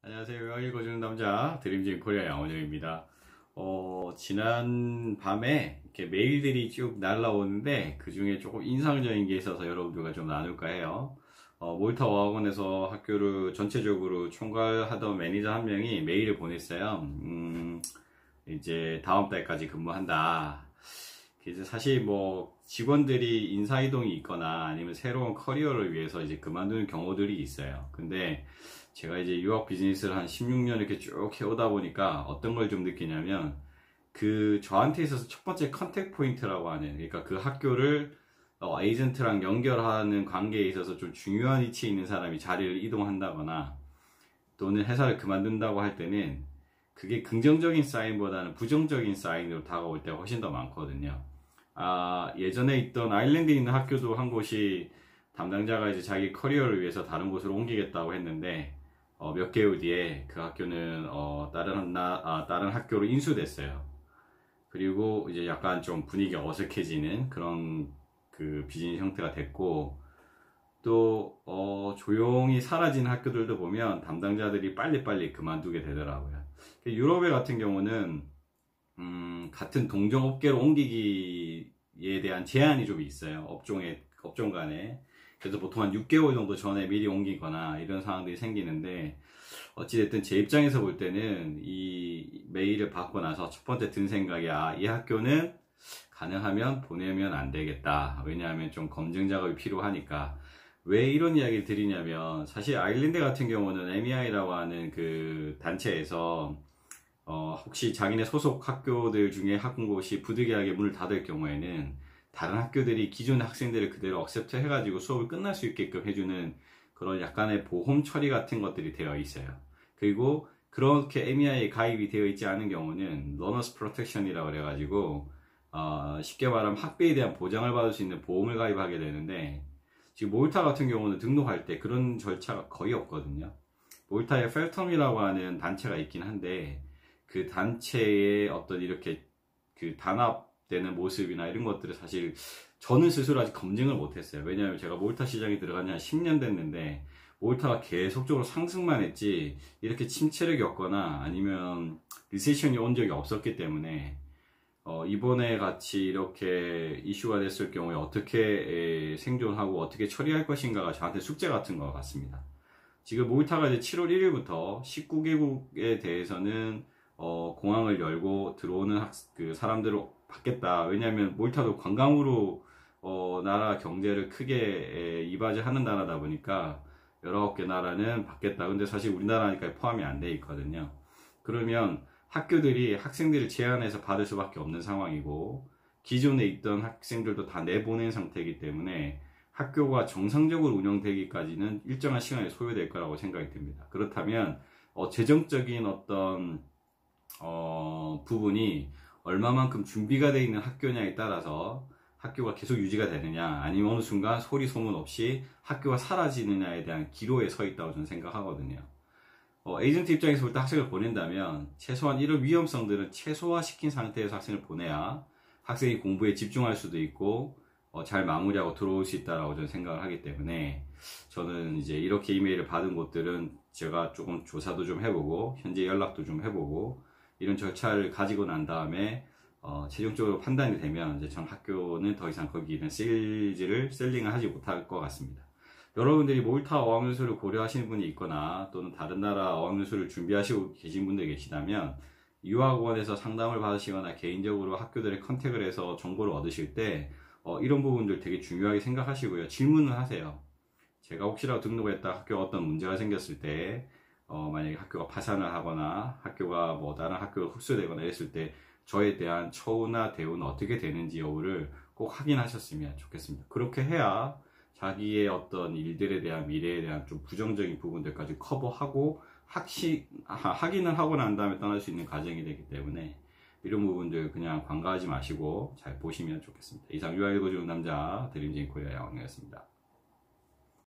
안녕하세요. 영어 읽어주는 남자 드림진 코리아 양원영입니다. 지난 밤에 이렇게 메일들이 쭉 날라오는데 그 중에 조금 인상적인 게 있어서 여러분들과 좀 나눌까 해요. 몰타 어학원에서 학교를 전체적으로 총괄하던 매니저 한 명이 메일을 보냈어요. 이제 다음 달까지 근무한다. 그래서 사실 뭐 직원들이 인사이동이 있거나 아니면 새로운 커리어를 위해서 이제 그만두는 경우들이 있어요. 근데 제가 이제 유학 비즈니스를 한 16년 이렇게 쭉 해오다 보니까 어떤 걸 좀 느끼냐면 저한테 있어서 첫 번째 컨택 포인트라고 하는, 그러니까 그 학교를 에이전트랑 연결하는 관계에 있어서 좀 중요한 위치에 있는 사람이 자리를 이동한다거나 또는 회사를 그만둔다고 할 때는 그게 긍정적인 사인보다는 부정적인 사인으로 다가올 때가 훨씬 더 많거든요. 예전에 있던 아일랜드에 있는 학교도 한 곳이 담당자가 이제 자기 커리어를 위해서 다른 곳으로 옮기겠다고 했는데 몇 개월 뒤에 그 학교는 다른 학교로 인수됐어요. 그리고 이제 약간 좀 분위기가 어색해지는 그런 그 비즈니스 형태가 됐고, 또 조용히 사라진 학교들도 보면 담당자들이 빨리빨리 그만두게 되더라고요. 유럽에 같은 경우는 같은 동종업계로 옮기기에 대한 제한이 좀 있어요. 업종 간에. 그래서 보통 한 6개월 정도 전에 미리 옮기거나 이런 상황들이 생기는데, 어찌됐든 제 입장에서 볼 때는 이 메일을 받고 나서 첫 번째 든 생각이, 이 학교는 가능하면 보내면 안 되겠다. 왜냐하면 좀 검증 작업이 필요하니까. 왜 이런 이야기를 드리냐면, 사실 아일랜드 같은 경우는 MEI라고 하는 그 단체에서 혹시 자기네 소속 학교들 중에 한 곳이 부득이하게 문을 닫을 경우에는 다른 학교들이 기존의 학생들을 그대로 억셉트 해가지고 수업을 끝날 수 있게끔 해주는 그런 약간의 보험 처리 같은 것들이 되어 있어요. 그리고 그렇게 MEI에 가입이 되어 있지 않은 경우는 Learners Protection이라고 그래가지고 쉽게 말하면 학비에 대한 보장을 받을 수 있는 보험을 가입하게 되는데, 지금 몰타 같은 경우는 등록할 때 그런 절차가 거의 없거든요. 몰타에 펠텀이라고 하는 단체가 있긴 한데, 그 단체의 어떤 이렇게 그 단합되는 모습이나 이런 것들을 사실 저는 스스로 아직 검증을 못했어요. 왜냐하면 제가 몰타 시장에 들어간 지 한 10년 됐는데 몰타가 계속적으로 상승만 했지 이렇게 침체를 겪거나 아니면 리세션이 온 적이 없었기 때문에 이번에 같이 이렇게 이슈가 됐을 경우에 어떻게 생존하고 어떻게 처리할 것인가가 저한테 숙제 같은 것 같습니다. 지금 몰타가 이제 7월 1일부터 19개국에 대해서는 공항을 열고 들어오는 그 사람들을 받겠다. 왜냐하면 몰타도 관광으로 나라 경제를 크게 이바지하는 나라다 보니까 19개 나라는 받겠다. 근데 사실 우리나라니까 포함이 안 돼 있거든요. 그러면 학교들이 학생들을 제한해서 받을 수밖에 없는 상황이고, 기존에 있던 학생들도 다 내보낸 상태이기 때문에 학교가 정상적으로 운영되기까지는 일정한 시간이 소요될 거라고 생각이 듭니다. 그렇다면 재정적인 어떤 부분이 얼마만큼 준비가 되어 있는 학교냐에 따라서 학교가 계속 유지가 되느냐, 아니면 어느 순간 소리 소문 없이 학교가 사라지느냐에 대한 기로에 서 있다고 저는 생각하거든요. 에이전트 입장에서 볼 때 학생을 보낸다면 최소한 이런 위험성들은 최소화시킨 상태에서 학생을 보내야 학생이 공부에 집중할 수도 있고 잘 마무리하고 들어올 수 있다라고 저는 생각을 하기 때문에, 저는 이제 이렇게 이메일을 받은 곳들은 제가 조금 조사도 좀 해보고 현재 연락도 좀 해보고 이런 절차를 가지고 난 다음에 최종적으로 판단이 되면 이제 전 학교는 더 이상 거기는 셀링을 하지 못할 것 같습니다. 여러분들이 몰타 어학연수를 고려하시는 분이 있거나 또는 다른 나라 어학연수를 준비하시고 계신 분들 계시다면 유학원에서 상담을 받으시거나 개인적으로 학교들에 컨택을 해서 정보를 얻으실 때 이런 부분들 되게 중요하게 생각하시고요. 질문을 하세요. 제가 혹시라도 등록했다 학교가 어떤 문제가 생겼을 때 만약에 학교가 파산을 하거나 학교가 뭐 다른 학교가 흡수되거나 했을 때 저에 대한 처우나 대우는 어떻게 되는지 여부를 꼭 확인하셨으면 좋겠습니다. 그렇게 해야 자기의 어떤 일들에 대한 미래에 대한 좀 부정적인 부분들까지 커버하고 확인을 하고 난 다음에 떠날 수 있는 과정이 되기 때문에 이런 부분들 그냥 관가하지 마시고 잘 보시면 좋겠습니다. 이상 유학 읽어주는 남자 드림진 코리아 양원이었습니다.